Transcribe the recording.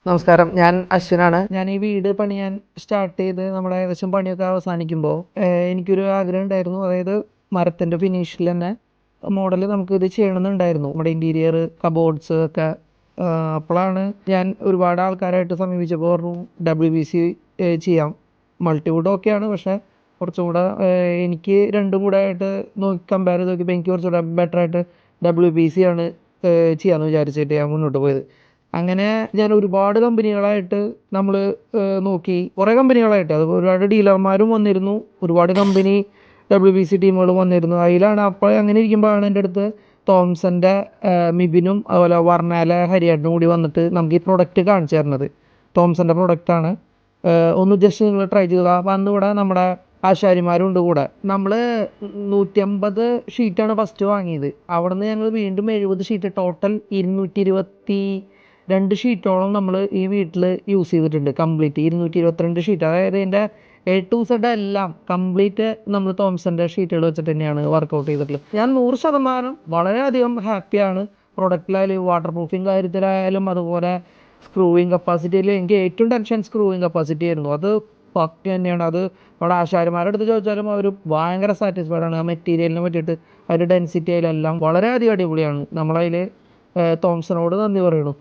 നമസ്കാരം. ഞാൻ അശ്വിനാണ്. ഞാൻ ഈ വീട് പണിയാൻ സ്റ്റാർട്ട് ചെയ്ത് നമ്മുടെ ഏകദേശം പണിയൊക്കെ അവസാനിക്കുമ്പോൾ എനിക്കൊരു ആഗ്രഹം ഉണ്ടായിരുന്നു. അതായത് മരത്തിൻ്റെ ഫിനിഷിൽ തന്നെ മോഡൽ നമുക്ക് ഇത് ചെയ്യണമെന്നുണ്ടായിരുന്നു. നമ്മുടെ ഇൻറ്റീരിയർ കബോർഡ്സ് ഒക്കെ. അപ്പോഴാണ് ഞാൻ ഒരുപാട് ആൾക്കാരായിട്ട് സമീപിച്ചപ്പോൾ പറഞ്ഞു WPC ചെയ്യാം. മൾട്ടിവുഡ് ഓക്കെയാണ്, പക്ഷേ കുറച്ചും കൂടെ എനിക്ക് രണ്ടും കൂടെ ആയിട്ട് കമ്പയർ ചെയ്ത് നോക്കിയപ്പോൾ എനിക്ക് കുറച്ചുകൂടെ ബെറ്ററായിട്ട് WPC ആണ് ചെയ്യാമെന്ന് വിചാരിച്ചിട്ട് ഞാൻ മുന്നോട്ട് പോയത്. അങ്ങനെ ഞാൻ ഒരുപാട് കമ്പനികളായിട്ട് നമ്മൾ നോക്കി. കുറേ കമ്പനികളായിട്ട് അത് ഒരുപാട് ഡീലർമാരും വന്നിരുന്നു. ഒരുപാട് കമ്പനി WPC ടീമുകളും വന്നിരുന്നു. അതിലാണ് അപ്പോൾ അങ്ങനെ ഇരിക്കുമ്പോഴാണ് എൻ്റെ അടുത്ത് തോംസൻ്റെ മിബിനും അതുപോലെ വർണ്ണാല ഹരിയേട്ടനും കൂടി വന്നിട്ട് നമുക്ക് ഈ പ്രൊഡക്റ്റ് കാണിച്ചു തരുന്നത്. തോംസൻ്റെ പ്രൊഡക്റ്റാണ്. ഒന്ന് ജസ്റ്റ് നിങ്ങൾ ട്രൈ ചെയ്യുക. അപ്പോൾ അന്ന് ഇവിടെ നമ്മുടെ ആശാരിമാരും ഉണ്ട് കൂടെ. നമ്മൾ 150 ഷീറ്റാണ് ഫസ്റ്റ് വാങ്ങിയത്. അവിടെ നിന്ന് ഞങ്ങൾ വീണ്ടും 70 ഷീറ്റ്, ടോട്ടൽ 222 ഷീറ്റോളം നമ്മൾ ഈ വീട്ടിൽ യൂസ് ചെയ്തിട്ടുണ്ട്. Complete 222 sheet. അതായത് എൻ്റെ A to Z എല്ലാം കംപ്ലീറ്റ് നമ്മൾ തോംസൻ്റെ ഷീറ്റുകൾ വെച്ചിട്ട് തന്നെയാണ് വർക്കൗട്ട് ചെയ്തിട്ടുള്ളത്. ഞാൻ 100% വളരെയധികം ഹാപ്പിയാണ്. പ്രൊഡക്റ്റിലായാലും വാട്ടർ പ്രൂഫിങ് കാര്യത്തിലായാലും അതുപോലെ സ്ക്രൂവിങ് കപ്പാസിറ്റിയിൽ എനിക്ക് ഏറ്റവും ടെൻഷൻ സ്ക്രൂവിങ് കപ്പാസിറ്റി ആയിരുന്നു. അത് പക്ക തന്നെയാണ്. അത് അവിടെ ആശാരിമാരുടെ അടുത്ത് ചോദിച്ചാലും അവർ ഭയങ്കര സാറ്റിസ്ഫൈഡ് ആണ്. ആ മെറ്റീരിയലിനെ പറ്റിയിട്ട് അതിൻ്റെ ഡെൻസിറ്റി അതിലെല്ലാം വളരെയധികം അടിപൊളിയാണ്. നമ്മളതിൽ തോംസനോട് നന്ദി പറയണു.